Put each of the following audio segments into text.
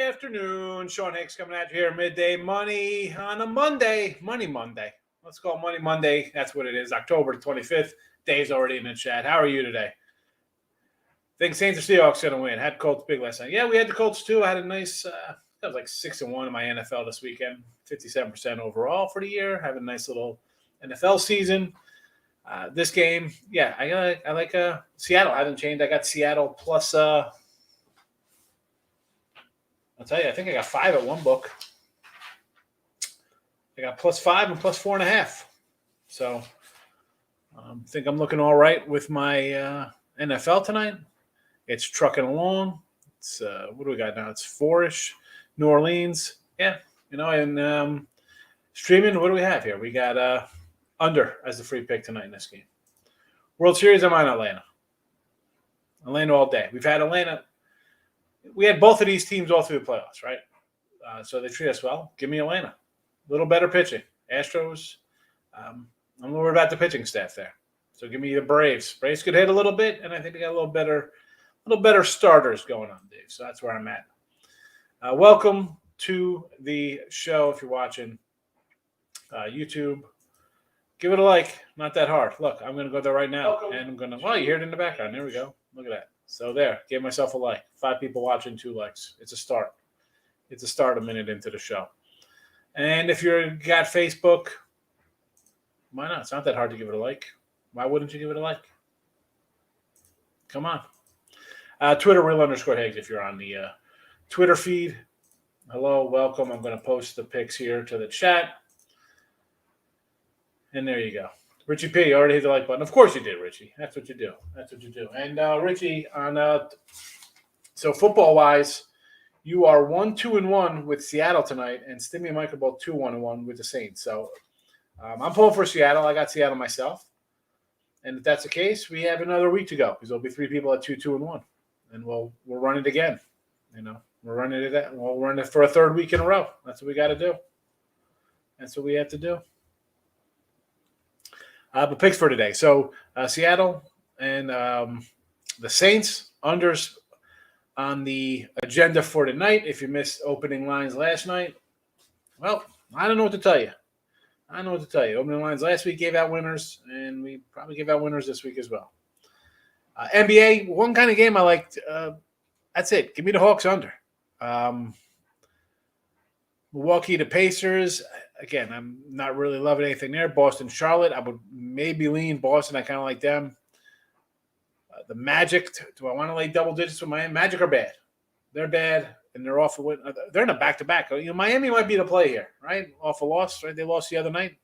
Friday afternoon. Sean Hicks coming at you here, Midday Money on a Monday. Money Monday. Let's call it Money Monday. That's what it is. October 25th. Dave's already in the chat. How are you today? Think Saints or Seahawks going to win. Had Colts big last night. Yeah, we had the Colts too. I had a nice, I was like 6-1 in my NFL this weekend. 57% overall for the year. Having a nice little NFL season. This game, yeah, I like Seattle. I haven't changed. I got Seattle plus, I'll tell you, I think I got 5 at one book. I got +5 and +4.5. So I think I'm looking all right with my NFL tonight. It's trucking along. It's what do we got now? It's 4-ish. New Orleans. Yeah, and streaming, what do we have here? We got under as the free pick tonight in this game. World Series, I'm on Atlanta. Atlanta all day. We've had Atlanta. We had both of these teams all through the playoffs, right? So they treat us well. Give me Atlanta. A little better pitching. Astros, I'm a little worried about the pitching staff there. So give me the Braves. Braves could hit a little bit, and I think they got a little better starters going on, Dave. So that's where I'm at. Welcome to the show if you're watching YouTube. Give it a like. Not that hard. Look, I'm going to go there right now. Welcome. And I'm going to – well, you hear it in the background. There we go. Look at that. So there. Gave myself a like. 5 people watching, 2 likes. It's a start. It's a start a minute into the show. And if you've got Facebook, why not? It's not that hard to give it a like. Why wouldn't you give it a like? Come on. Twitter, real_Higgs if you're on the Twitter feed. Hello, welcome. I'm going to post the pics here to the chat. And there you go. Richie P, you already hit the like button. Of course you did, Richie. That's what you do. And Richie, so football-wise, you are 1-2-1 with Seattle tonight, and Stimmy and Mike are both 2-1-1 with the Saints. So I'm pulling for Seattle. I got Seattle myself. And if that's the case, we have another week to go because there'll be 3 people at 2-2-1. And we'll run it again. We're running it. We'll run it for a 3rd week in a row. That's what we got to do. That's what we have to do. But picks for today. So Seattle and the Saints, unders on the agenda for tonight. If you missed opening lines last night, well, I don't know what to tell you. Opening lines last week gave out winners, and we probably give out winners this week as well. NBA, one kind of game I liked. That's it. Give me the Hawks under. Milwaukee, the Pacers. Again, I'm not really loving anything there. Boston, Charlotte. I would maybe lean Boston. I kind of like them. The Magic. Do I want to lay double digits with Miami? Magic are bad. They're bad, and they're off. They're in a back-to-back. Miami might be the play here, right? Off a loss, right? They lost the other night.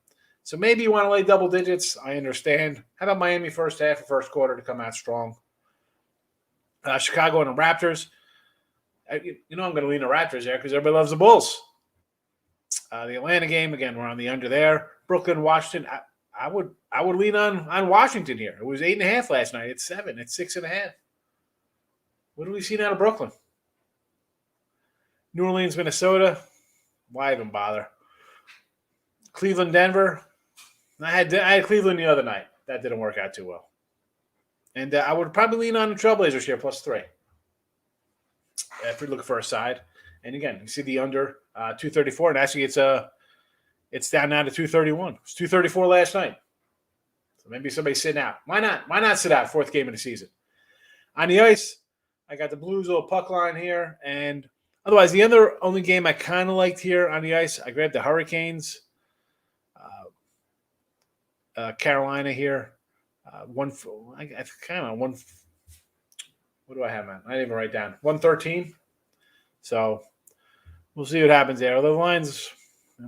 So maybe you want to lay double digits. I understand. How about Miami first half or first quarter to come out strong? Chicago and the Raptors. I'm going to lean the Raptors there because everybody loves the Bulls. The Atlanta game, again, we're on the under there. Brooklyn, Washington. I would lean on Washington here. It was 8.5 last night. It's 7. It's 6.5. What have we seen out of Brooklyn? New Orleans, Minnesota. Why even bother? Cleveland, Denver. I had Cleveland the other night. That didn't work out too well. And I would probably lean on the Trailblazers here, +3. If you're looking for a side. And again, you see the under 234, and actually it's down now to 231. It was 234 last night. So maybe somebody's sitting out. Why not? Why not sit out 4th game of the season? On the ice, I got the Blues little puck line here. And otherwise, the only game I kind of liked here on the ice, I grabbed the Hurricanes. Carolina here. What do I have, man? I didn't even write down. 113. So we'll see what happens there. The lines,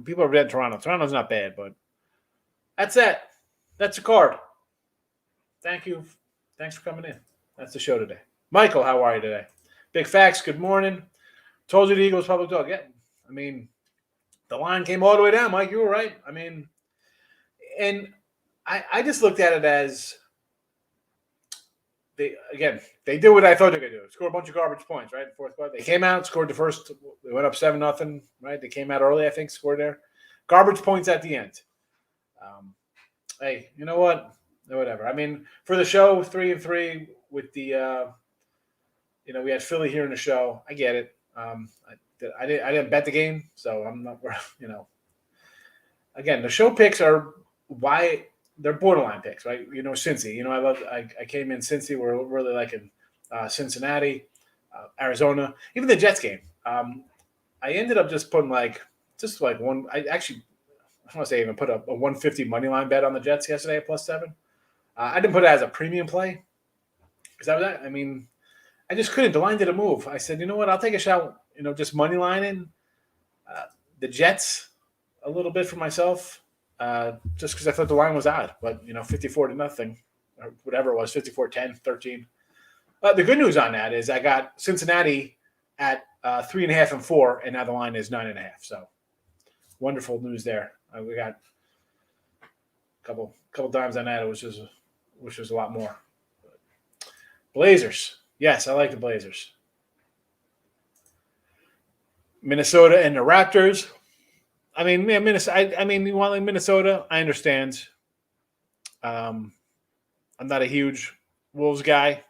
people are betting Toronto. Toronto's not bad, but that's it. That's the card. Thank you. Thanks for coming in. That's the show today. Michael, how are you today? Big Facts, good morning. Told you the Eagles public dog. Yeah, the line came all the way down, Mike. You were right. And I just looked at it as they did what I thought they were going to do. Score a bunch of garbage points, right? In 4th quarter. They came out, scored the first. They went up 7-0, right? They came out early, I think, scored there. Garbage points at the end. Hey, you know what? Whatever. For the show, 3-3 with the, we had Philly here in the show. I get it. I didn't bet the game, so I'm not. Again, the show picks are why they're borderline picks, right? Cincy. I came in Cincy. We're really liking Cincinnati, Arizona, even the Jets game. I ended up just putting just one. I want to say even put a 150 money line bet on the Jets yesterday at +7. I didn't put it as a premium play because I just couldn't. The line didn't move. I said, you know what? I'll take a shot. Just money lining the Jets a little bit for myself, just because I thought the line was odd. But 54-0, or whatever it was, 54-10, 13. The good news on that is I got Cincinnati at 3.5 and 4, and now the line is 9.5. So wonderful news there. We got a couple dimes on that, which is a lot more. Blazers. Yes, I like the Blazers. Minnesota and the Raptors. Minnesota. You want Minnesota? I understand. I'm not a huge Wolves guy.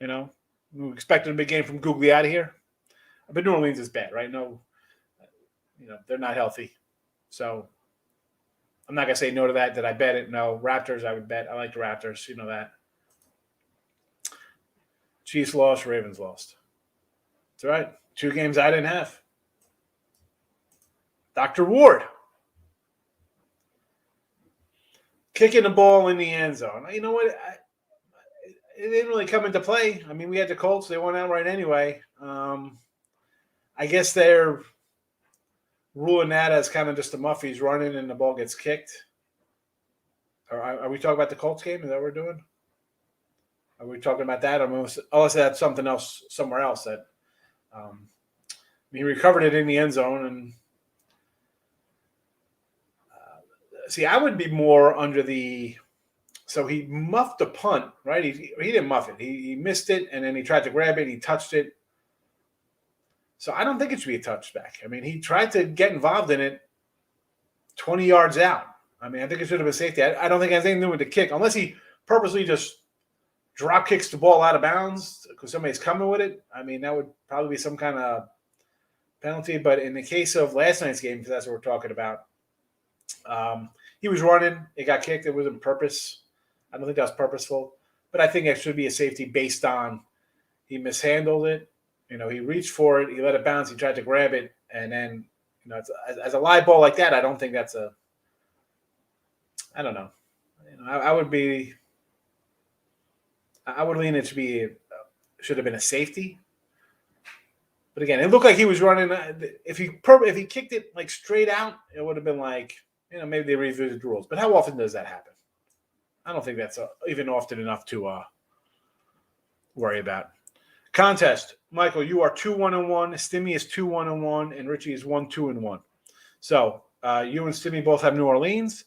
We expected a big game from Googly out of here. But New Orleans is bad, right? No, they're not healthy. So I'm not gonna say no to that. Did I bet it? No. Raptors, I would bet. I like the Raptors. You know that. Chiefs lost, Ravens lost. That's all right. 2 games I didn't have. Dr. Ward. Kicking the ball in the end zone. You know what? It didn't really come into play. We had the Colts. They went outright anyway. I guess they're ruling that as kind of just the Muffies running and the ball gets kicked. Or are we talking about the Colts game? Is that what we're doing? Are we talking about that? Unless that's something else somewhere else that he recovered it in the end zone. And I would be more under the – so he muffed the punt, right? He didn't muff it. He missed it, and then he tried to grab it, and he touched it. So I don't think it should be a touchback. He tried to get involved in it 20 yards out. I think it should have been safety. I don't think it has anything to do with the kick, unless he purposely just drop kicks the ball out of bounds because somebody's coming with it. That would probably be some kind of penalty. But in the case of last night's game, because that's what we're talking about, he was running. It got kicked. It wasn't purpose. I don't think that was purposeful. But I think it should be a safety based on he mishandled it. He reached for it. He let it bounce. He tried to grab it. And then, as a live ball like that, I don't think that's I don't know. I would lean it should have been a safety. But again, it looked like he was running. If he kicked it straight out, it would have been maybe they revisited the rules. But how often does that happen? I don't think that's even often enough to worry about. Contest, Michael, you are 2-1-1. Stimmy is 2-1-1, and Richie is 1-2-1. So you and Stimmy both have New Orleans.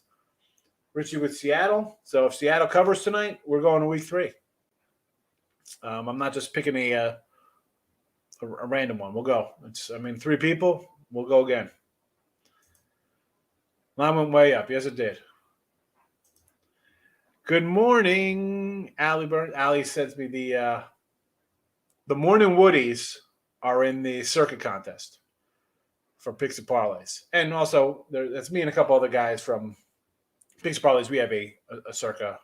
Richie with Seattle. So if Seattle covers tonight, we're going to week 3. I'm not just picking a random one. We'll go. 3 people. We'll go again. Line went way up. Yes, it did. Good morning, Allie Burns. Allie sends me the morning Woodies are in the circuit contest for Picks and Parlays. And also, that's me and a couple other guys from Picks and Parlays. We have a circa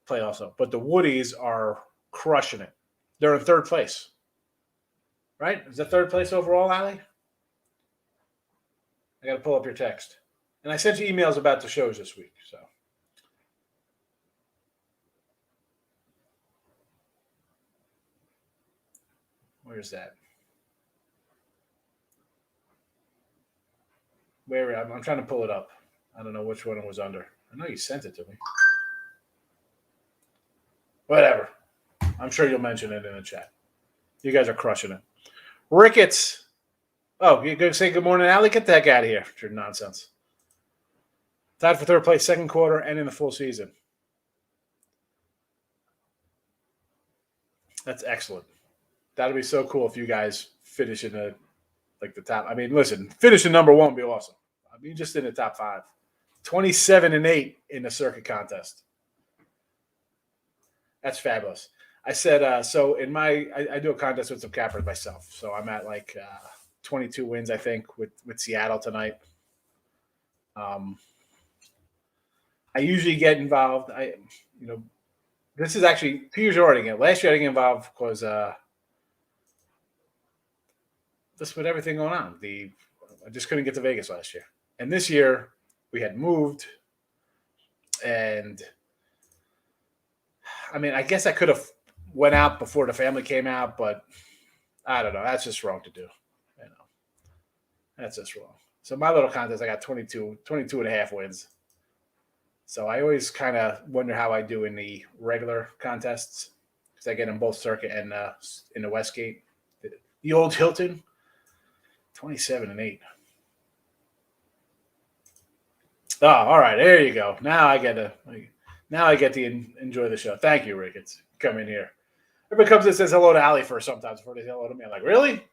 play also. But the Woodies are crushing it. They're in 3rd place. Right? Is that 3rd place overall, Allie? I got to pull up your text. And I sent you emails about the shows this week. So. Where's that? I'm trying to pull it up. I don't know which one it was under. I know you sent it to me. Whatever. I'm sure you'll mention it in the chat. You guys are crushing it. Ricketts. Oh, you're going to say good morning, Allie? Get the heck out of here. It's your nonsense. Tied for 3rd place, 2nd quarter, and in the full season. That's excellent. That'd be so cool if you guys finish in the top. Listen, finishing number 1 would be awesome. Just in the top 5. 27-8 in the circuit contest. That's fabulous. I said, so in I do a contest with some cappers myself. So I'm at like 22 wins, I think, with Seattle tonight. I usually get involved. This is actually 2 years already again. Last year I didn't get involved because just with everything going on. I just couldn't get to Vegas last year. And this year we had moved, and I mean, I guess I could have went out before the family came out, but I don't know. That's just wrong to do. That's just wrong. So my little contest, I got 22 and a half wins. So I always kind of wonder how I do in the regular contests because I get in both circuit and in the Westgate. The old Hilton, 27 and 8. Oh, all right. There you go. Now I get to enjoy the show. Thank you, Ricketts. Come in here. Everybody comes and says hello to Allie first sometimes before they say hello to me. I'm like, really?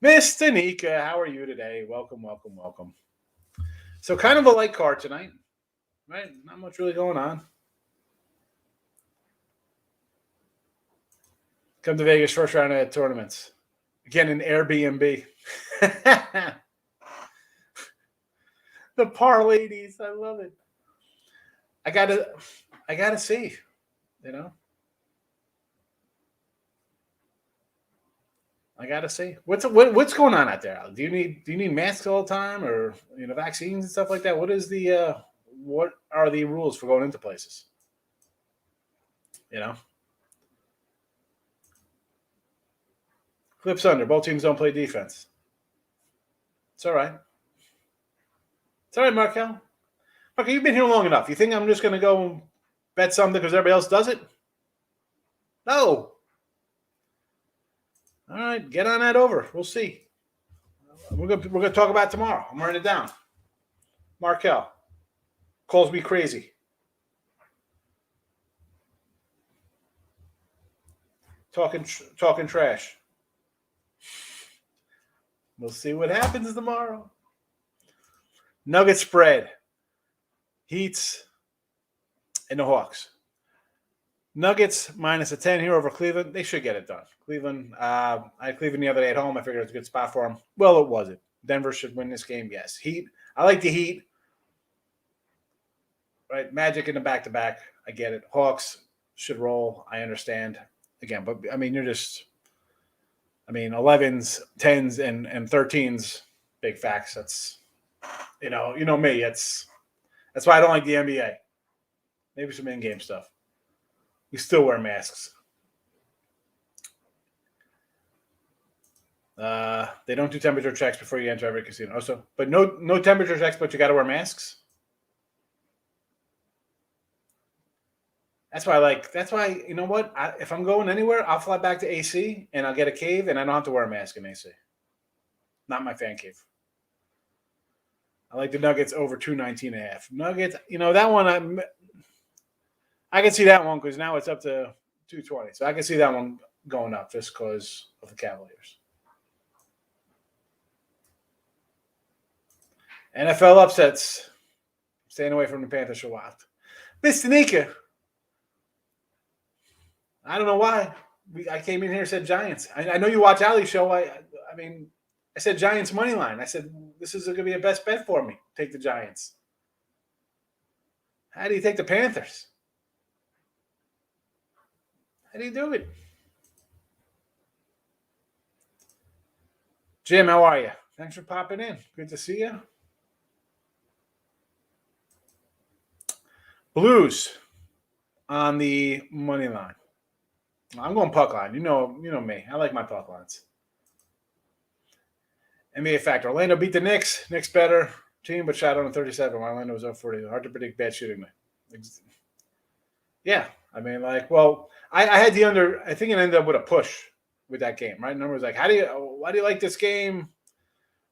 Miss Danica, how are you today? Welcome, welcome, welcome. So kind of a light card tonight, right? Not much really going on. Come to Vegas first round of tournaments. Again, an Airbnb. The parlays, I love it. I gotta see, I gotta see what's going on out there. Do you need masks all the time, or vaccines and stuff like that? What are the rules for going into places? Clips under. Both teams don't play defense. It's all right. It's all right, Markel. Okay, you've been here long enough. You think I'm just going to go bet something because everybody else does it? No. All right, get on that over. We'll see. We're gonna talk about it tomorrow. I'm writing it down. Markel calls me crazy. Talking trash. We'll see what happens tomorrow. Nugget spread. Heats and the Hawks. Nuggets minus a 10 here over Cleveland. They should get it done. Cleveland, I had Cleveland the other day at home. I figured it was a good spot for them. Well, it wasn't. Denver should win this game, yes. Heat. I like the Heat. Right, Magic in the back-to-back. I get it. Hawks should roll. I understand. Again, but, I mean, 11s, 10s, and 13s, big facts. That's, me. That's why I don't like the NBA. Maybe some in-game stuff. We still wear masks. They don't do temperature checks before you enter every casino. Also, but no temperature checks, but you got to wear masks. That's why, you know what? If I'm going anywhere, I'll fly back to AC and I'll get a cave and I don't have to wear a mask in AC. Not my fan cave. I like the Nuggets over 219.5. Nuggets, that one, I can see that one because now it's up to 220. So I can see that one going up just because of the Cavaliers. NFL upsets. Staying away from the Panthers for a while. Miss Danica. I don't know why. I came in here and said Giants. I know you watch Ali's show. I said Giants money line. I said this is going to be a best bet for me. Take the Giants. How do you take the Panthers? How do you do it? Jim, how are you? Thanks for popping in. Good to see you. Blues on the money line. I'm going puck line. You know me. I like my puck lines. NBA factor. Orlando beat the Knicks. Knicks better team, but shot on 37. Orlando was up 40. Hard to predict bad shooting. Yeah. I had the under. I think it ended up with a push with that game, right? Numbers why do you like this game?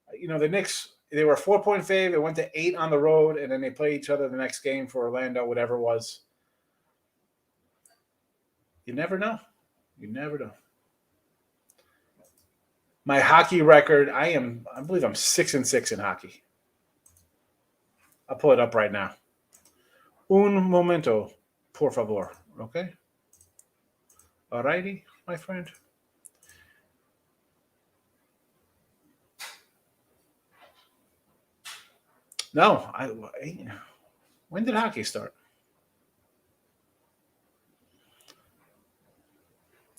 The Knicks, they were a 4-point fave. It went to 8 on the road, and then they play each other the next game for Orlando, whatever it was. You never know. My hockey record, I believe I'm 6-6 in hockey. I'll pull it up right now. Un momento, por favor. Okay. All righty, my friend. No, when did hockey start?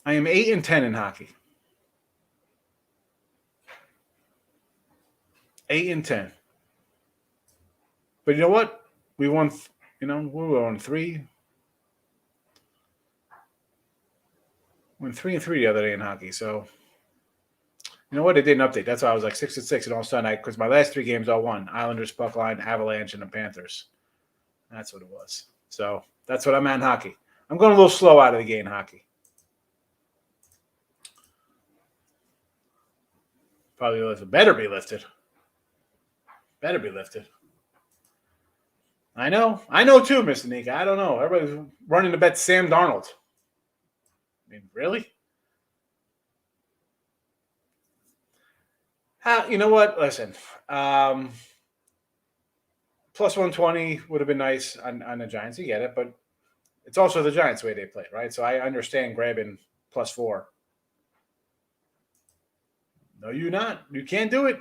I am 8-10 in hockey. 8-10. But you know what? We won. We were on three. Went 3-3 the other day in hockey. So you know what? It didn't update. That's why I was like 6-6, and all of a sudden, because my last three games all won: Islanders, Puckline, Avalanche, and the Panthers. That's what it was. So that's what I'm at in hockey. I'm going a little slow out of the game in hockey. Probably lifted. Better be lifted. Better be lifted. I know too, Mr. Nika. I don't know. Everybody's running to bet Sam Darnold. I mean, really? You know what? Listen, plus 120 would have been nice on the Giants. You get it, but it's also the Giants' way they play, right? So I understand grabbing plus 4. No, you not. You can't do it.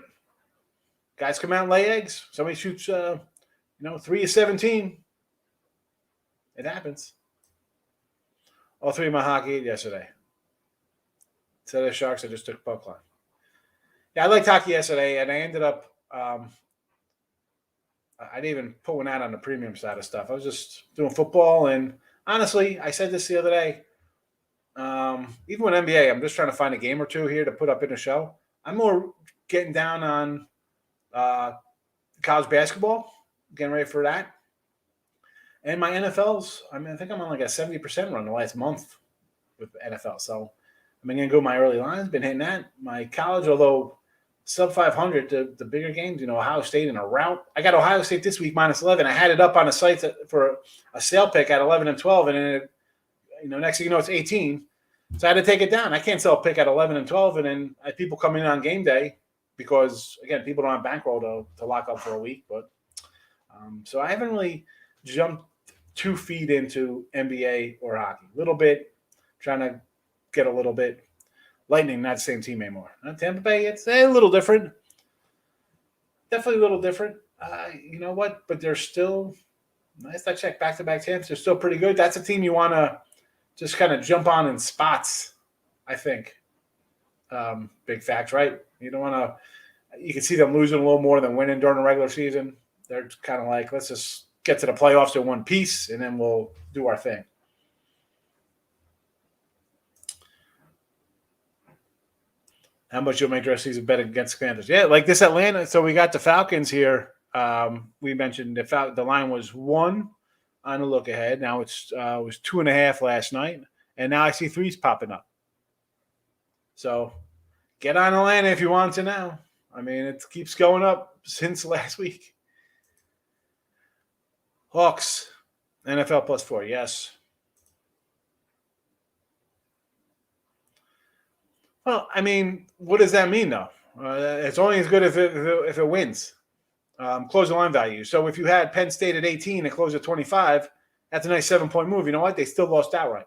Guys come out and lay eggs. Somebody shoots, 3 of 17. It happens. All 3 of my hockey yesterday. Instead of the Sharks, I just took Puckline. Yeah, I liked hockey yesterday, and I ended up I didn't even put one out on the premium side of stuff. I was just doing football, and honestly, I said this the other day. Even with NBA, I'm just trying to find a game or two here to put up in a show. I'm more getting down on college basketball, getting ready for that. And my NFLs, I think I'm on like a 70% run the last month with NFL. So I'm going to go my early lines, been hitting that. My college, although sub 500, the bigger games, Ohio State in a route. I got Ohio State this week minus 11. I had it up on the site for a sale pick at 11 and 12, and then next thing you know, it's 18. So I had to take it down. I can't sell a pick at 11 and 12, and then people come in on game day because, again, people don't have bankroll to lock up for a week. But so I haven't really jumped 2 feet into NBA or hockey. A little bit, trying to get a little bit. Lightning, not the same team anymore. Tampa Bay, it's a little different. Definitely a little different. You know what? But they're still, last I checked, back-to-back champs, they're still pretty good. That's a team you want to just kind of jump on in spots, I think. Big facts, right? You don't want to – you can see them losing a little more than winning during the regular season. They're kind of like, let's just get to the playoffs in one piece, and then we'll do our thing. How much you'll make the rest of the season bet against the Panthers? Yeah, like this Atlanta. So we got the Falcons here. We mentioned the line was 1 on the look ahead. Now it was 2.5 last night, and now I see 3s popping up. So get on Atlanta if you want to now. I mean, it keeps going up since last week. Hawks, NFL plus 4, yes. Well, I mean, what does that mean, though? It's only as good if it wins. Close the line value. So if you had Penn State at 18 and close at 25, that's a nice 7-point move. You know what? They still lost outright.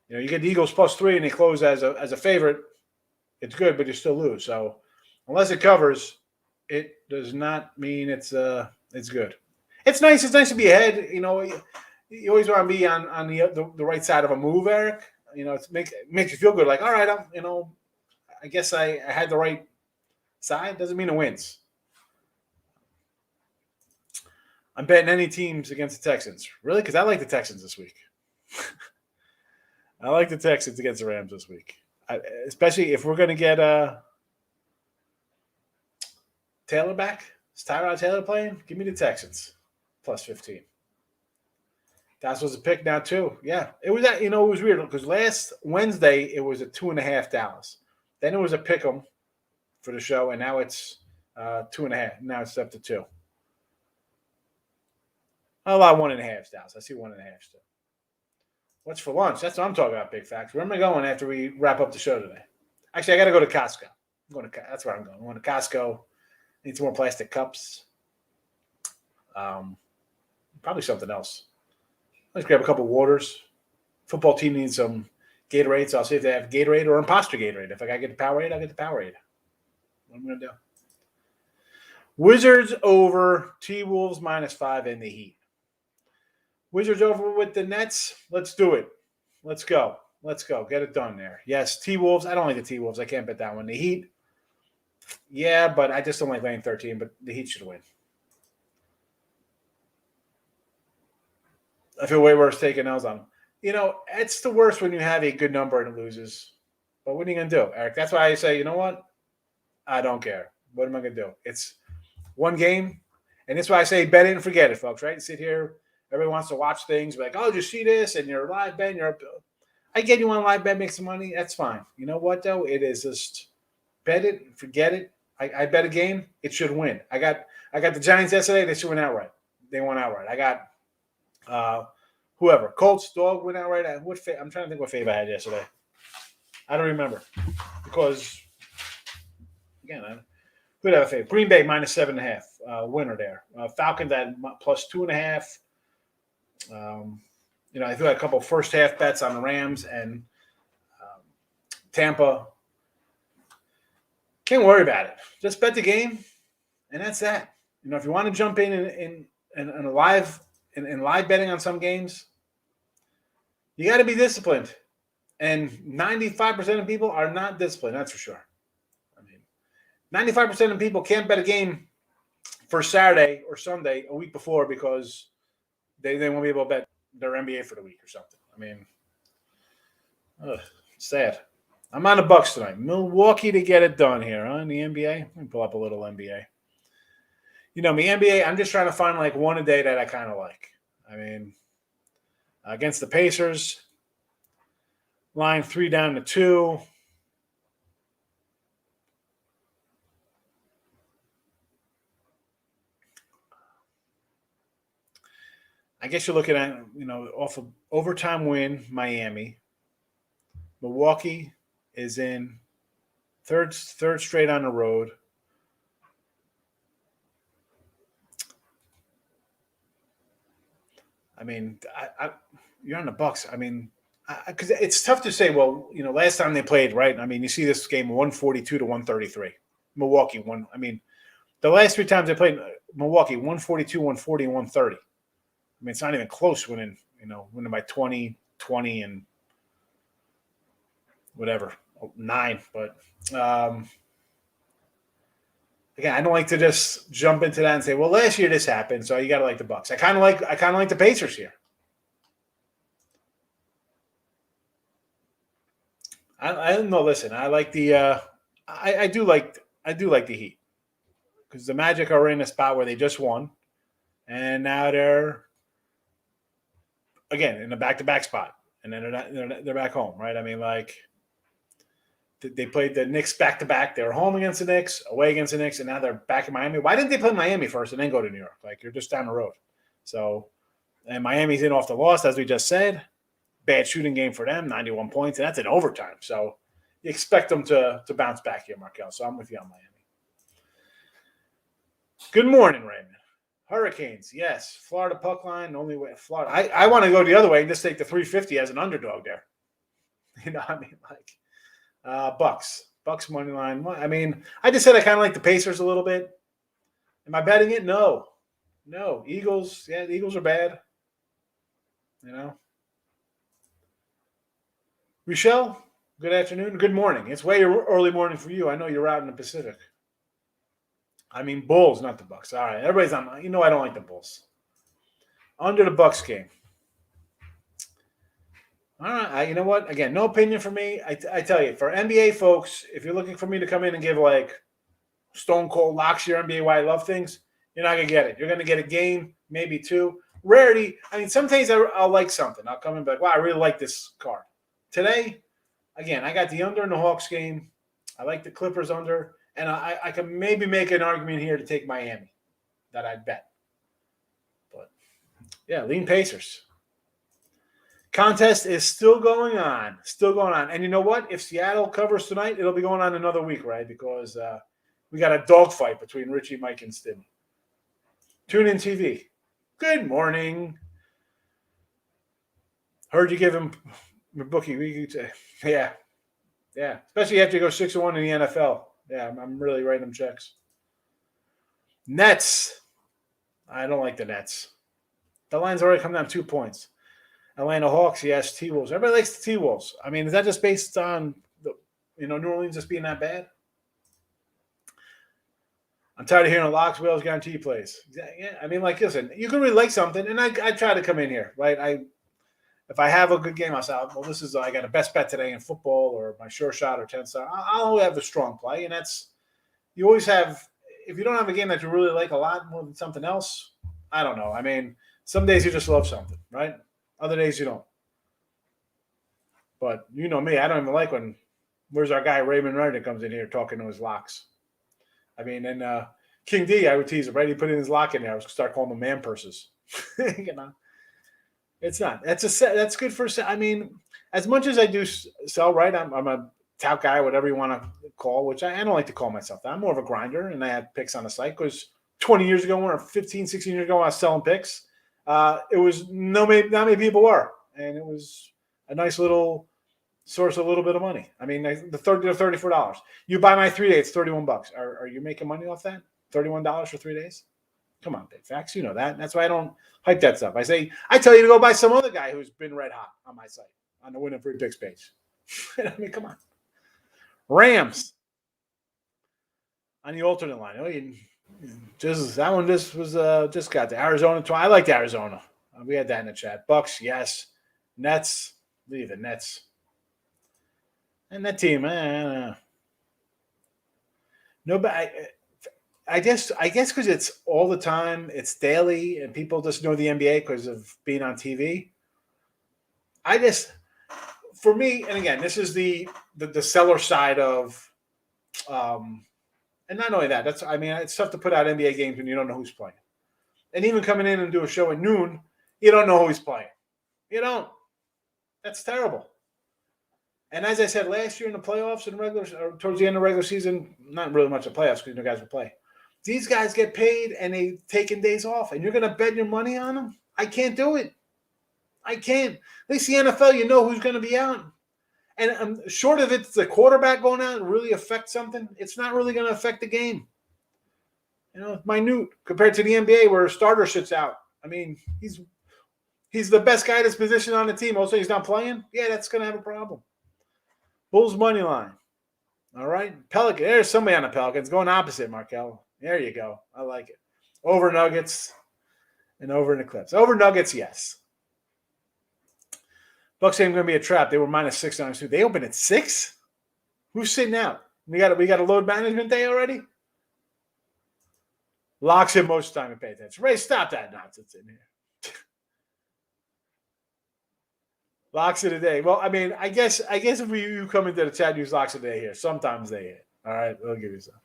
You get the Eagles plus 3 and they close as a favorite. It's good, but you still lose. So unless it covers, it does not mean it's good. It's nice. It's nice to be ahead. You always want to be on the right side of a move, Eric. It makes you feel good. Like, all right, I guess I had the right side. Doesn't mean it wins. I'm betting any teams against the Texans. Really? Because I like the Texans this week. I like the Texans against the Rams this week. Especially if we're going to get Taylor back. Is Tyrod Taylor playing? Give me the Texans. Plus 15. That was a pick now, too. Yeah. It was it was weird because last Wednesday it was a 2.5 Dallas. Then it was a pick 'em for the show, and now it's 2.5. Now it's up to 2. A lot of 1.5 Dallas. I see 1.5 still. What's for lunch? That's what I'm talking about, big facts. Where am I going after we wrap up the show today? Actually, I got to go to Costco. That's where I'm going. I'm going to Costco. Need some more plastic cups. Probably something else. Let's grab a couple waters. football team needs some Gatorade, so I'll see if they have Gatorade or Imposter Gatorade. If I got to get the Powerade, I'll get the Powerade. What am I going to do? Wizards over T-Wolves -5 in the Heat. Wizards over with the Nets. Let's do it. Let's go. Let's go. Get it done there. Yes, T-Wolves. I don't like the T-Wolves. I can't bet that one. The Heat, yeah, but I just don't like laying 13, but the Heat should win. I feel way worse taking L's on them. It's the worst when you have a good number and it loses. But what are you going to do, Eric? That's why I say, you know what? I don't care. What am I going to do? It's one game. And that's why I say bet it and forget it, folks, right? Sit here. Everybody wants to watch things. Like, oh, did you see this? And you're live bet. I get you on live bet, make some money. That's fine. You know what, though? It is just bet it, forget it. I bet a game. It should win. I got the Giants yesterday. They should win outright. They won outright. I got whoever. Colts, dog went outright. I'm trying to think what favor I had yesterday. I don't remember. Because, again, who did I have a favor? Green Bay -7.5. Winner there. Falcons at +2.5. I threw out a couple first half bets on the Rams and Tampa. Can't worry about it. Just bet the game, and that's that. If you want to jump in live betting on some games, you got to be disciplined. And 95% of people are not disciplined. That's for sure. 95% of people can't bet a game for Saturday or Sunday a week before because they won't be able to bet their NBA for the week or something. Sad. I'm on the Bucks tonight. Milwaukee to get it done here, huh? In the NBA. Let me pull up a little NBA. Me, NBA, I'm just trying to find like one a day that I kind of like. Against the Pacers, line 3 down to 2. I guess you're looking at, off of overtime win, Miami. Milwaukee is in third straight on the road. You're on the Bucks. Because it's tough to say. Well, last time they played, right? You see this game 142 to 133. Milwaukee won. The last 3 times they played, Milwaukee 142, 140, and 130. It's not even close winning by 20, and whatever, 9. But again, I don't like to just jump into that and say, well, last year this happened, so you got to like the Bucks. I kind of like the Pacers here. I don't know. Listen, I like the I do like the Heat because the Magic are in a spot where they just won, and now they're again in a back-to-back spot, and then they're back home, right? They played the Knicks back-to-back. They were home against the Knicks, away against the Knicks, and now they're back in Miami. Why didn't they play Miami first and then go to New York? You're just down the road. So, and Miami's in off the loss, as we just said. Bad shooting game for them, 91 points, and that's in overtime. So you expect them to bounce back here, Markel. So I'm with you on Miami. Good morning, Raymond. Hurricanes, yes. Florida puck line, only way. Florida. I want to go the other way and just take the 350 as an underdog there. Bucks. Bucks money line. I just said I kind of like the Pacers a little bit. Am I betting it? No. Eagles. Yeah, the Eagles are bad. Michelle, good afternoon. Good morning. It's way early morning for you. I know you're out in the Pacific. Bulls, not the Bucks. All right, everybody's on. I don't like the Bulls. Under the Bucks game. All right, you know what? Again, no opinion for me. I tell you, for NBA folks, if you're looking for me to come in and give stone cold locks your NBA why I love things, you're not gonna get it. You're gonna get a game, maybe 2. Rarity. Sometimes I'll like something. I'll come in and be like, wow, I really like this card. Today, again, I got the under in the Hawks game. I like the Clippers under. And I can maybe make an argument here to take Miami that I'd bet. But, yeah, lean Pacers. Contest is still going on. And you know what? If Seattle covers tonight, it'll be going on another week, right? Because we got a dogfight between Richie, Mike, and Stimmy. Tune in TV. Good morning. Heard you give him bookie. Yeah. Yeah. Especially after you go 6-1 in the NFL. Yeah, I'm really writing them checks. Nets. I don't like the Nets. The line's already come down 2 points. Atlanta Hawks, yes. T-Wolves. Everybody likes the T-Wolves. I mean, is that just based on New Orleans just being that bad? I'm tired of hearing locks, whales, guarantee plays. Yeah, I mean, listen, you can really like something, and I try to come in here, right? If I have a good game, I'll say, well, I got a best bet today in football or my sure shot or 10-star. I'll have a strong play, and you always have. If you don't have a game that you really like a lot more than something else, I don't know. I mean, some days you just love something, right? Other days you don't. But you know me, I don't even like when where's our guy Raymond Ryder comes in here talking to his locks. I mean, and King D, I would tease him, right? He put in his lock in there. I was start calling them man purses. It's not. That's good for. I mean, as much as I do sell, right? I'm a tout guy, whatever you want to call, which I don't like to call myself that. I'm more of a grinder, and I had picks on the site because 20 years ago, or 15, 16 years ago, when I was selling picks, it was not many people were, and it was a nice little source of a little bit of money. I mean, the $30 to $34. You buy my 3 days, $31. Are you making money off that? $31 for 3 days? Come on, big facts. You know that. That's why I don't hype that stuff. I tell you to go buy some other guy who's been red hot on my site on the Winning Free Picks page. I mean, come on. Rams on the alternate line. That one just got to Arizona. I liked Arizona. We had that in the chat. Bucks, yes. Nets, leave the Nets. And that team, nobody. I guess because it's all the time, it's daily, and people just know the NBA because of being on TV. For me, and again, this is the seller side of, and not only that. It's tough to put out NBA games when you don't know who's playing, and even coming in and do a show at noon, you don't know who's playing. You don't. That's terrible. And as I said last year in the playoffs and or towards the end of regular season, not really much of playoffs because guys will play. These guys get paid and they've taken days off, and you're going to bet your money on them? I can't do it. I can't. At least the NFL, you know who's going to be out. And short of it's the quarterback going out and really affect something, it's not really going to affect the game. It's minute compared to the NBA where a starter sits out. I mean, he's the best guy at his position on the team. Also, he's not playing. Yeah, that's going to have a problem. Bulls money line. All right. Pelican. There's somebody on the Pelicans going opposite, Markel. There you go. I like it. Over Nuggets and over in the Clips. Over Nuggets, yes. Bucks ain't going to be a trap. They were -6 on two. They opened at 6? Who's sitting out? We got a load management day already? Locks in most of the time and pay attention. Ray, stop that nonsense in here. Locks of the day. Well, I mean, I guess if you come into the chat, use locks of the day here. Sometimes they hit. All right, we'll give you some.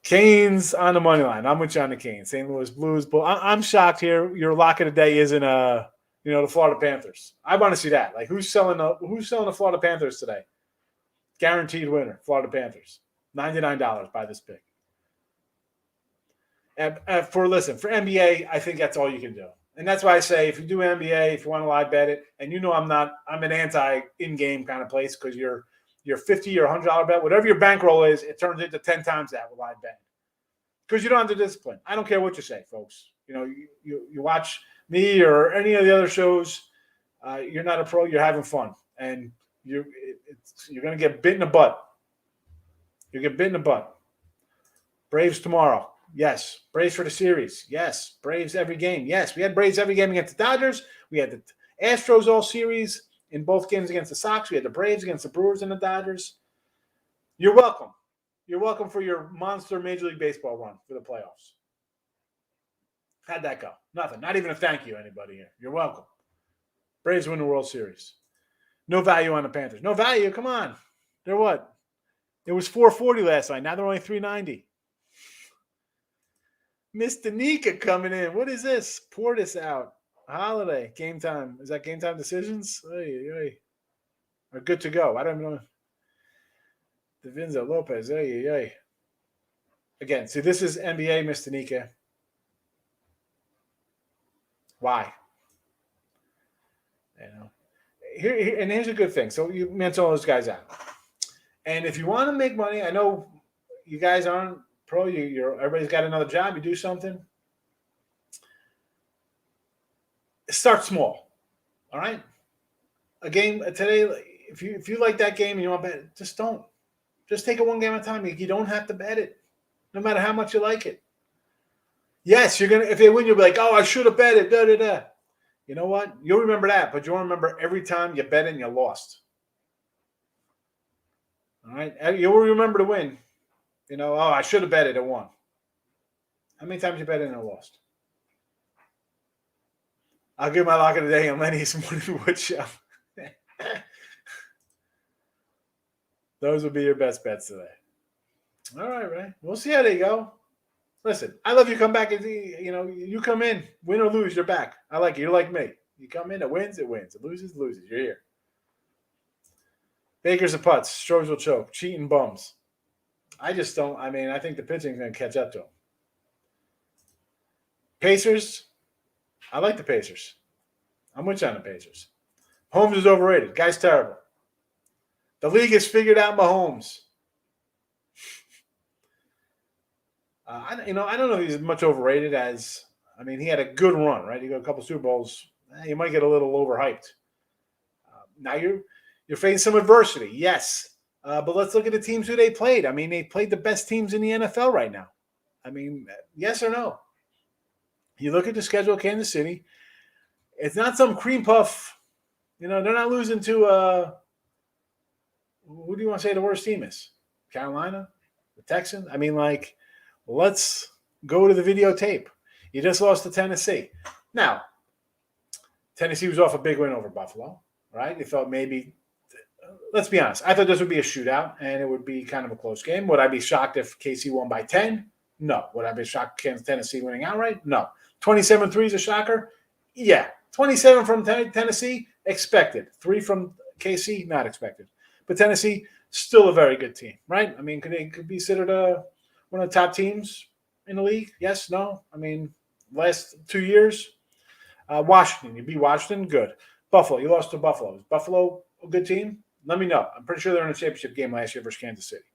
Canes on the money line. I'm with you on the Canes. St. Louis Blues. But I'm shocked here. Your lock of the day isn't the Florida Panthers. I want to see that. Like, who's selling the Florida Panthers today? Guaranteed winner, Florida Panthers. $99 by this pick. And for NBA, I think that's all you can do. And that's why I say if you do NBA, if you want to live bet it, and I'm an anti in-game kind of place because you're $50 or $100 bet, whatever your bankroll is, it turns into 10 times that with live bet. Because you don't have the discipline. I don't care what you say, folks. You watch me or any of the other shows, you're not a pro, you're having fun. And you're going to get bit in the butt. You get bit in the butt. Braves tomorrow. Yes. Braves for the series. Yes. Braves every game. Yes. We had Braves every game against the Dodgers. We had the Astros all series in both games against the Sox. We had the Braves against the Brewers and the Dodgers. You're welcome. You're welcome for your monster Major League Baseball run for the playoffs. How'd that go? Nothing. Not even a thank you, anybody here. You're welcome. Braves win the World Series. No value on the Panthers. No value. Come on. They're what? It was 440 last night. Now they're only 390. Mr. Nika coming in. What is this? Pour this out. Holiday. Game time. Is that game time decisions? Are good to go. I don't know. Davinzo Lopez. Again, see, this is NBA, Mr. Nika. Why? You know, here's a good thing. So you mentioned all those guys out, and if you want to make money, I know you guys aren't pro. You're everybody's got another job. You do something. Start small. All right. A game today. If you like that game and you want to bet, just don't. Just take it one game at a time. You don't have to bet it, no matter how much you like it. Yes, you're gonna. If they win, you'll be like, "Oh, I should have bet it." Da da da. You know what? You'll remember that, but you'll remember every time you bet it and you lost. All right, you'll remember to win. You know, oh, I should have bet it and won. How many times you bet it and lost? I'll give my lock of the day on Lenny's Morning Wood Show. Those will be your best bets today. All right, Ray. We'll see how they go. Listen, I love you. Come back and you come in, win or lose, you're back. I like you. You're like me. You come in, it wins, it wins. It loses, it loses. You're here. Bakers and putts. Strokes will choke. Cheating bums. I just don't. I mean, I think the pitching's going to catch up to them. Pacers. I like the Pacers. I'm with you on the Pacers. Holmes is overrated. Guy's terrible. The league has figured out Mahomes. I don't know if he's much overrated as, I mean, he had a good run, right? He got a couple Super Bowls. You might get a little overhyped. Now you're facing some adversity, yes. But let's look at the teams who they played. I mean, they played the best teams in the NFL right now. I mean, yes or no? You look at the schedule of Kansas City. It's not some cream puff. You know, they're not losing to who do you want to say the worst team is? Carolina? The Texans? I mean, like, let's go to the videotape. You just lost to Tennessee. Now, Tennessee was off a big win over Buffalo, right? They thought maybe, let's be honest, I thought this would be a shootout and it would be kind of a close game. Would I be shocked if KC won by 10? No. Would I be shocked if Tennessee winning outright? No. 27-3 is a shocker? Yeah. 27 from Tennessee, expected. 3 from KC, not expected. But Tennessee, still a very good team, right? I mean, could they be considered one of the top teams in the league? Yes, no? I mean, last 2 years, Washington, you beat Washington, good. Buffalo, you lost to Buffalo. Is Buffalo a good team? Let me know. I'm pretty sure they're in a championship game last year versus Kansas City.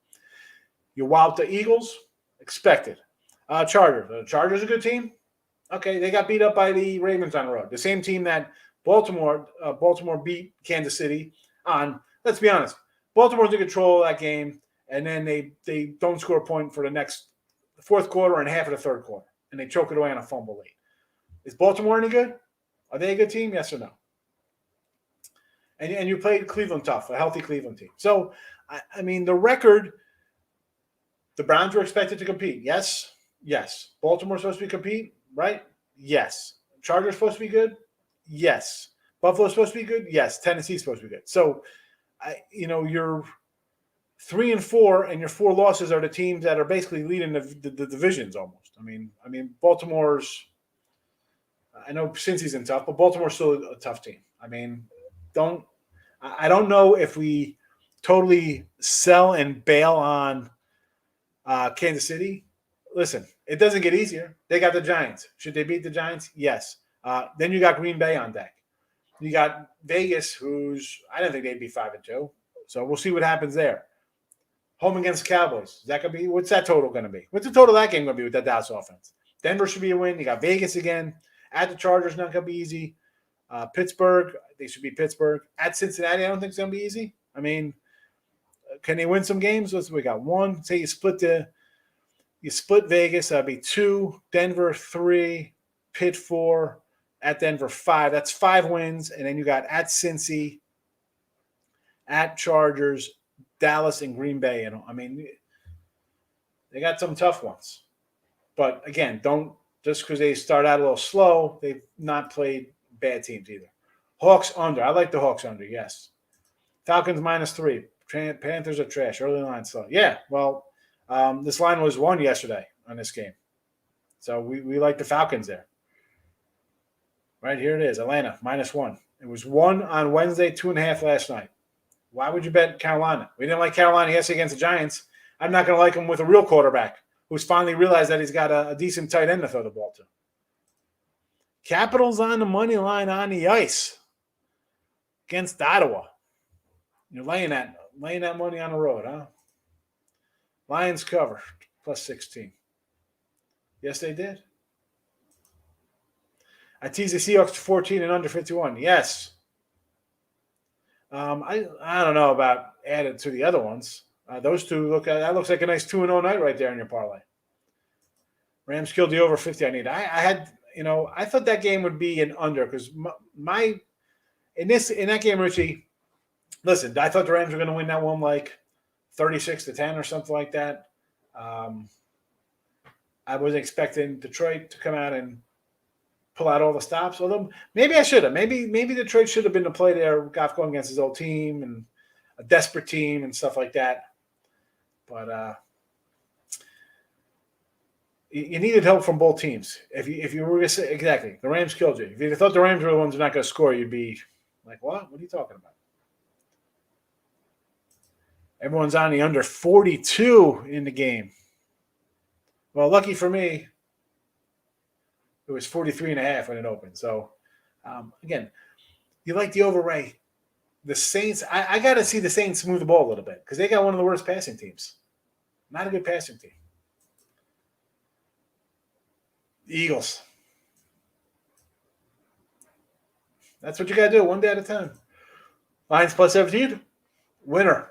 You walloped the Eagles, expected. Chargers, the Chargers a good team? Okay, they got beat up by the Ravens on the road. The same team that Baltimore beat Kansas City on. Let's be honest, Baltimore's in control of that game, and then they don't score a point for the fourth quarter and half of the third quarter, and they choke it away on a fumble late. Is Baltimore any good? Are they a good team? Yes or no? And you played Cleveland tough, a healthy Cleveland team. So, I mean, the record, the Browns were expected to compete. Yes. Baltimore's supposed to compete, right? Yes. Chargers supposed to be good? Yes. Buffalo's supposed to be good? Yes. Tennessee's supposed to be good. So, you're 3-4, and your 4 losses are the teams that are basically leading the divisions almost. I mean, Baltimore's. I know Cincy's in tough, but Baltimore's still a tough team. I mean, I don't know if we totally sell and bail on Kansas City. Listen, it doesn't get easier. They got the Giants. Should they beat the Giants? Yes. Then you got Green Bay on deck. You got Vegas, I don't think they'd be 5-2. So we'll see what happens there. Home against the Cowboys. Is that going to be? What's that total going to be? What's the total of that game going to be with that Dallas offense? Denver should be a win. You got Vegas again. At the Chargers, not going to be easy. Pittsburgh, they should be Pittsburgh. At Cincinnati, I don't think it's going to be easy. I mean, can they win some games? We got 1. Say you split Vegas. That'd be 2. Denver 3. Pitt 4. At Denver 5. That's 5 wins. And then you got at Cincy, at Chargers, Dallas, and Green Bay. And I mean, they got some tough ones. But again, don't just because they start out a little slow, they've not played bad teams either. Hawks under. I like the Hawks under, yes. Falcons -3. Panthers are trash. Early line slow. Yeah, well, this line was 1 yesterday on this game. So we like the Falcons there. Right here it is, Atlanta, -1. It was 1 on Wednesday, 2.5 last night. Why would you bet Carolina? We didn't like Carolina yesterday against the Giants. I'm not going to like them with a real quarterback who's finally realized that he's got a decent tight end to throw the ball to. Capitals on the money line on the ice. against Ottawa. You're laying that money on the road, huh? Lions cover plus 16. Yes, they did. I teased the Seahawks to 14 and under 51. Yes. I don't know about added to the other ones. Those two that looks like a nice 2-0 night right there in your parlay. Rams killed the over 50 I need. I had, I thought that game would be an under because in that game, Richie, listen, I thought the Rams were going to win that one like 36-10 or something like that. I was expecting Detroit to come out and pull out all the stops. Although maybe I should have. Maybe Detroit should have been the play there. Goff going against his old team and a desperate team and stuff like that. But you needed help from both teams. If you were going to say exactly, the Rams killed you. If you thought the Rams were the ones who are not going to score, you'd be like, what? What are you talking about? Everyone's on the under 42 in the game. Well, lucky for me, it was 43.5 when it opened. So, again, you like the over right. The Saints, I got to see the Saints move the ball a little bit because they got one of the worst passing teams. Not a good passing team. The Eagles. That's what you got to do, one day at a time. Lions plus 17. Winner.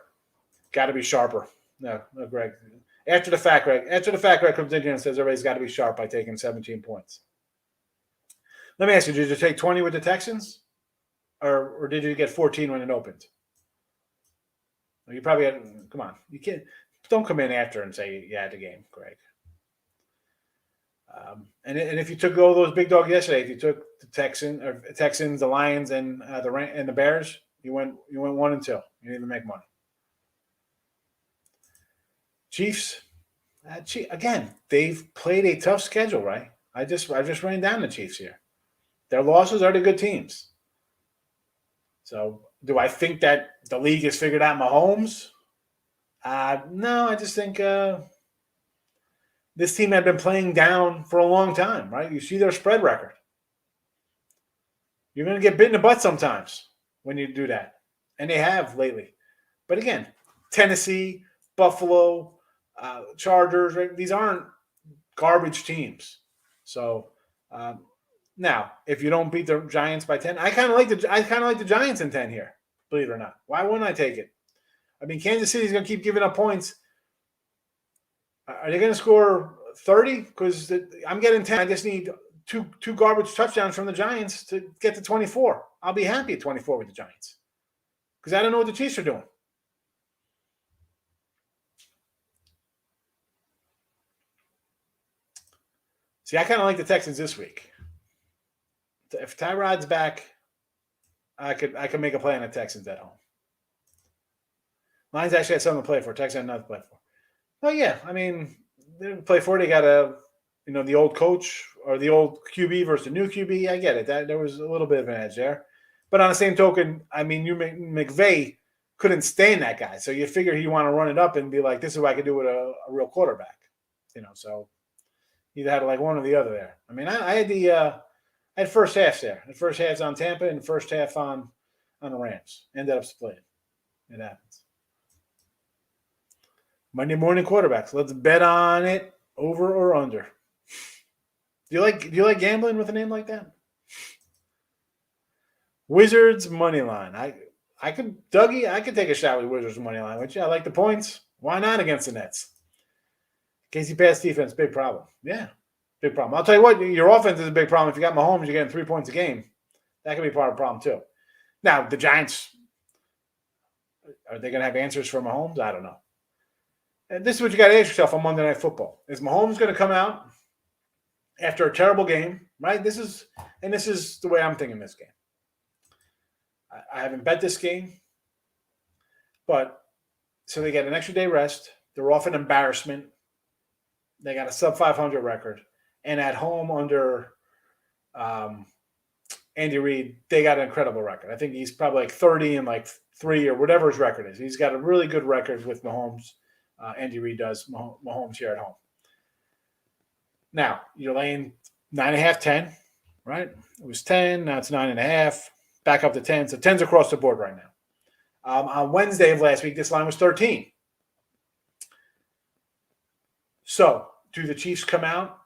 Got to be sharper. No, Greg. After the fact, Greg comes in here and says everybody's got to be sharp by taking 17 points. Let me ask you, did you take 20 with the Texans? Or did you get 14 when it opened? Well, you probably had, come on. You can't, don't come in after and say you had the game, Greg. And if you took all those big dogs yesterday, if you took the Texans, the Lions, and the Bears, you went 1 and 2. You didn't even make money. Chiefs, again, they've played a tough schedule, right? I just ran down the Chiefs here. Their losses are the good teams. So, do I think that the league has figured out Mahomes? No, I just think this team had been playing down for a long time, right? You see their spread record. You're going to get bit in the butt sometimes when you do that. And they have lately. But again, Tennessee, Buffalo, Chargers, right? These aren't garbage teams. So now, if you don't beat the Giants by 10, I kind of like the Giants in 10 here. Believe it or not, why wouldn't I take it? I mean, Kansas City's going to keep giving up points. Are they going to score 30? Because I'm getting 10. I just need two garbage touchdowns from the Giants to get to 24. I'll be happy at 24 with the Giants because I don't know what the Chiefs are doing. See, I kind of like the Texans this week. If Tyrod's back, I could make a play on the Texans at home. Lions actually had something to play for. Texans had nothing to play for. Oh yeah, I mean, they didn't play for it. They got the old coach or the old QB versus the new QB. I get it. That there was a little bit of an edge there. But on the same token, I mean, McVay couldn't stand that guy, so you figure you want to run it up and be like, this is what I could do with a real quarterback. So. Either had like one or the other there. I mean, I had first halves there. The first half's on Tampa and the first half on the Rams. Ended up splitting. It happens. Monday morning quarterbacks. Let's bet on it, over or under. Do you like gambling with a name like that? Wizards money line. I could take a shot with Wizards money line. Which I like the points. Why not against the Nets? Casey pass defense, big problem. Yeah, big problem. I'll tell you what, your offense is a big problem. If you got Mahomes, you're getting 3 points a game. That could be part of the problem too. Now, the Giants, are they going to have answers for Mahomes? I don't know. And this is what you got to ask yourself on Monday Night Football. Is Mahomes going to come out after a terrible game, right? This is the way I'm thinking this game. I haven't bet this game, but so they get an extra day rest. They're off an embarrassment. They got a sub 500 record, and at home under Andy Reid, they got an incredible record. I think he's probably like 30 and like 3 or whatever his record is. He's got a really good record with Mahomes. Andy Reid does. Mahomes here at home. Now you're laying 9.5, 10, right? It was 10. Now it's 9.5. back up to 10. So 10's across the board right now. On Wednesday of last week, this line was 13. So do the Chiefs come out,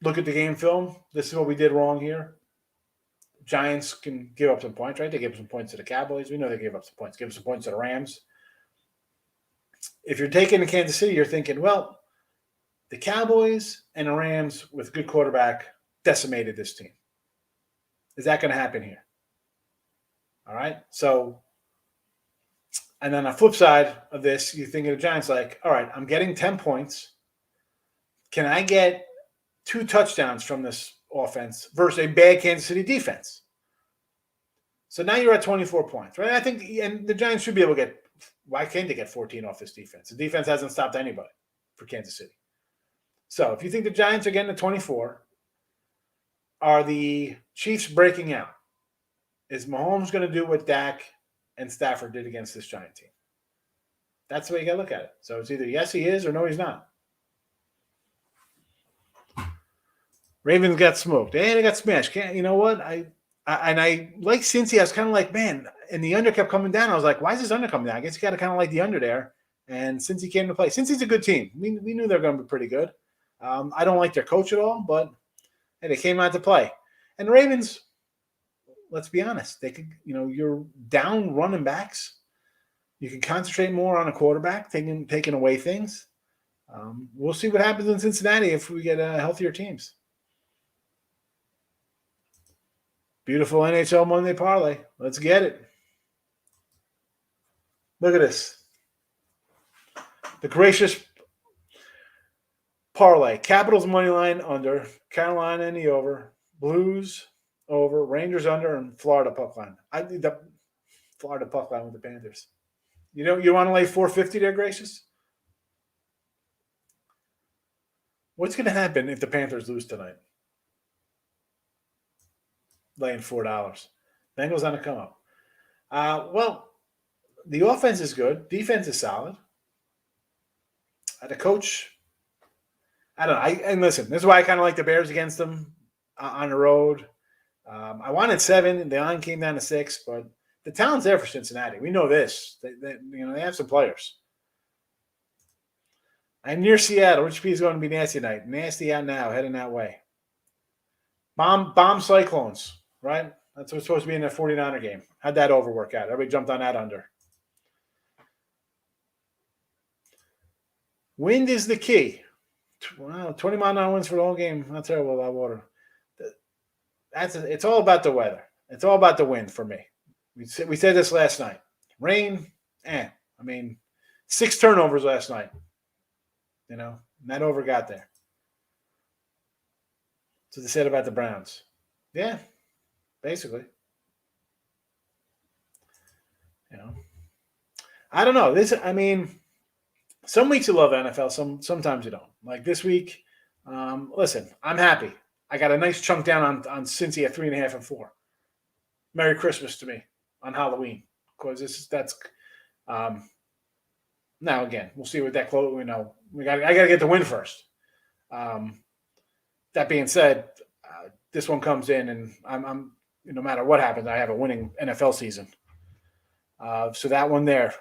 look at the game film? This is what we did wrong here. Giants can give up some points, right? They gave some points to the Cowboys. We know they gave up some points. Give some points to the Rams. If you're taking the Kansas City, you're thinking, well, the Cowboys and the Rams with a good quarterback decimated this team. Is that going to happen here? All right. So, and then on the flip side of this, you think of the Giants like, all right, I'm getting 10 points. Can I get 2 touchdowns from this offense versus a bad Kansas City defense? So now you're at 24 points, right? I think, and the Giants should be able to get, why can't they get 14 off this defense? The defense hasn't stopped anybody for Kansas City. So if you think the Giants are getting to 24, are the Chiefs breaking out? Is Mahomes going to do what Dak and Stafford did against this Giant team? That's the way you got to look at it. So it's either yes, he is, or no, he's not. Ravens got smoked. They got smashed. You know what? I like Cincy. I was kind of like, man, and the under kept coming down. I was like, why is this under coming down? I guess you got to kind of like the under there. And Cincy came to play. Cincy's a good team. We knew they were going to be pretty good. I don't like their coach at all, but hey, they came out to play. And the Ravens, let's be honest, they could, you're down running backs. You can concentrate more on a quarterback, taking away things. We'll see what happens in Cincinnati if we get healthier teams. Beautiful NHL Monday parlay. Let's get it. Look at this. The gracious parlay. Capitals money line under. Carolina in the over. Blues over. Rangers under. And Florida puck line. I need the Florida puck line with the Panthers. You want to lay 450 there, gracious? What's going to happen if the Panthers lose tonight? Laying $4. Bengals on the come up. Well, the offense is good. Defense is solid. The coach, I don't know. And listen, this is why I kind of like the Bears against them on the road. I wanted 7, and the line came down to 6, but the talent's there for Cincinnati. We know this. They have some players. I'm near Seattle. Rich P is going to be nasty tonight. Nasty out now, heading that way. Bomb Cyclones. Right? That's what's supposed to be in the 49er game. How'd that over work out? Everybody jumped on that under. Wind is the key. Wow, 20-mile-an-hour winds for the whole game. Not terrible about water. It's all about the weather. It's all about the wind for me. We said this last night. Rain, 6 turnovers last night. And that over got there. So they said about the Browns. Yeah. Basically, I don't know. Some weeks you love NFL, sometimes you don't. Like this week, listen, I'm happy. I got a nice chunk down on Cincy at 3.5 and 4. Merry Christmas to me on Halloween, because that's. Now again, we'll see what that close. I got to get the win first. That being said, this one comes in, and I'm. No matter what happens, I have a winning NFL season. So that one there,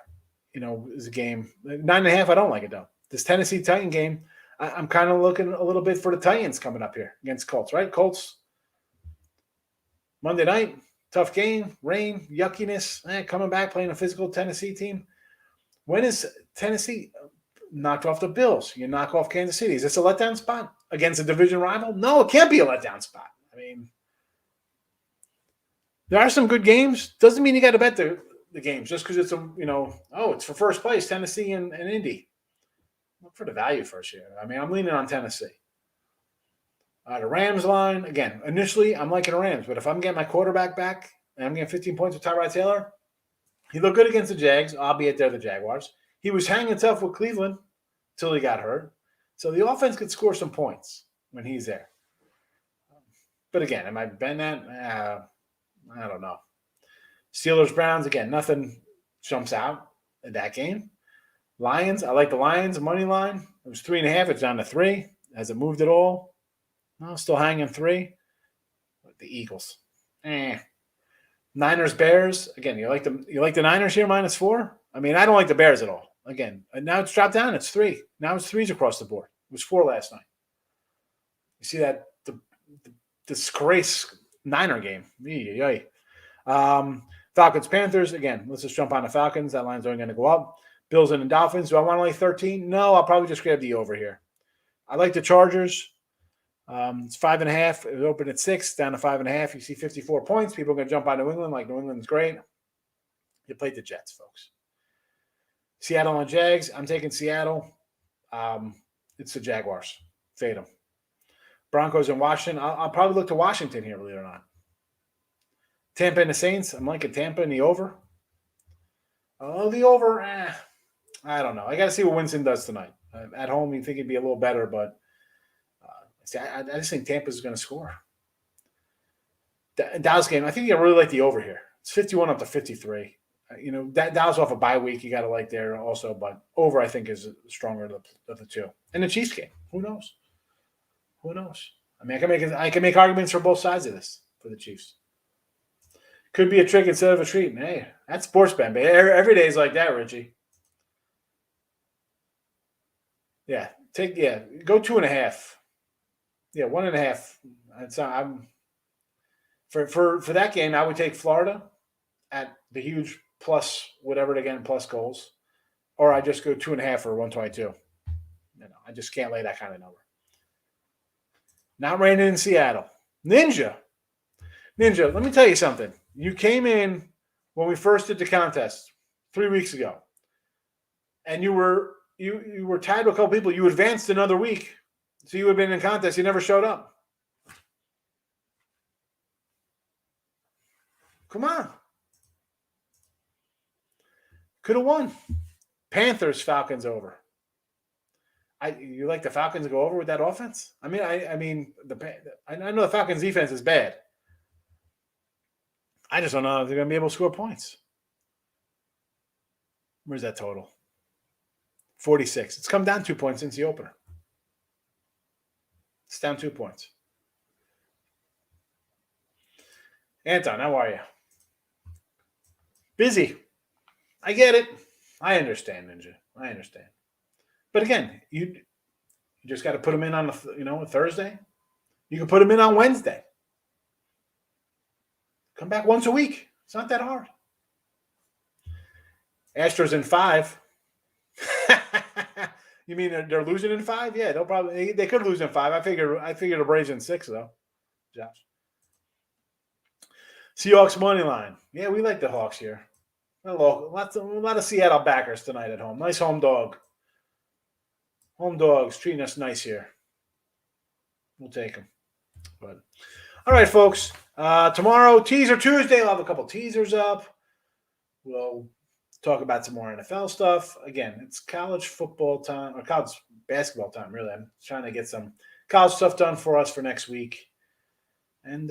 is a game. 9.5, I don't like it, though. This Tennessee Titan game, I'm kind of looking a little bit for the Titans coming up here against Colts, right? Colts, Monday night, tough game, rain, yuckiness, coming back, playing a physical Tennessee team. When is Tennessee knocked off the Bills? You knock off Kansas City. Is this a letdown spot against a division rival? No, it can't be a letdown spot. There are some good games. Doesn't mean you got to bet the games just because it's it's for first place, Tennessee and Indy. Look for the value first year. I'm leaning on Tennessee. The Rams line, again, initially I'm liking the Rams, but if I'm getting my quarterback back and I'm getting 15 points with Tyrod Taylor, he looked good against the Jags, albeit they're the Jaguars. He was hanging tough with Cleveland until he got hurt. So the offense could score some points when he's there. But again, am I betting that? I don't know. Steelers, Browns, again, nothing jumps out in that game. Lions, I like the Lions money line. It was 3.5. It's down to 3. Has it moved at all? No, still hanging 3. The Eagles. Niners Bears. Again, you like the Niners here -4? I mean, I don't like the Bears at all. Again, and now it's dropped down. It's 3. Now it's 3s across the board. It was 4 last night. You see that the disgrace Niner game. Falcons Panthers. Again, let's just jump on the Falcons. That line's only going to go up. Bills and the Dolphins. Do I want only 13? No, I'll probably just grab the over here. I like the Chargers. It's 5.5. It opened at 6, down to 5.5. You see 54 points. People are going to jump on New England like New England's great. You played the Jets, folks. Seattle and Jags. I'm taking Seattle. It's the Jaguars. Fade them. Broncos and Washington. I'll probably look to Washington here, believe it or not. Tampa and the Saints. I'm liking Tampa in the over. Oh, the over. I don't know. I got to see what Winston does tonight. At home, you think it'd be a little better, but I just think Tampa's going to score. Dallas game, I think you really like the over here. It's 51 up to 53. Dallas off a bye week, you got to like there also, but over I think is stronger of the two. And the Chiefs game, who knows? Who knows? I mean, I can make arguments for both sides of this for the Chiefs. Could be a trick instead of a treat. Hey, that's sports betting, baby. Every day is like that, Richie. Yeah, go 2.5. Yeah, 1.5. I'm for that game. I would take Florida at the huge plus whatever again plus goals, or I just go 2.5 for 122. I just can't lay that kind of number. Not raining in Seattle. Ninja. Let me tell you something. You came in when we first did the contest 3 weeks ago, and you were tied with a couple people. You advanced another week. So you would have been in contest. You never showed up. Come on. Could have won. Panthers, Falcons over. You like the Falcons to go over with that offense? I mean, I know the Falcons defense is bad. I just don't know if they're going to be able to score points. Where's that total? 46. It's come down 2 points since the opener. It's down 2 points. Anton, how are you? Busy. I get it. I understand, Ninja. I understand. But again, you just got to put them in on a Thursday. You can put them in on Wednesday. Come back once a week. It's not that hard. Astros in 5. You mean they're losing in 5? Yeah, they could lose in 5. I figure the Braves in 6 though. Josh. Seahawks money line. Yeah, we like the Hawks here. A lot of Seattle backers tonight at home. Nice home dog. Home dogs treating us nice here. We'll take them. But all right, folks. Tomorrow, Teaser Tuesday. I'll have a couple teasers up. We'll talk about some more NFL stuff. Again, it's college football time, or college basketball time, really. I'm trying to get some college stuff done for us for next week. And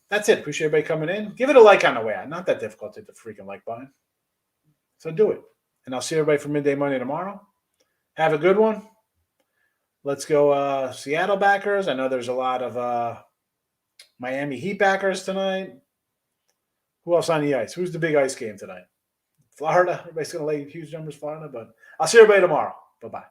that's it. Appreciate everybody coming in. Give it a like on the way out. Not that difficult to hit the freaking like button. So do it. And I'll see everybody for Midday Monday tomorrow. Have a good one. Let's go Seattle backers. I know there's a lot of Miami Heat backers tonight. Who else on the ice? Who's the big ice game tonight? Florida. Everybody's going to lay huge numbers, Florida. But I'll see everybody tomorrow. Bye-bye.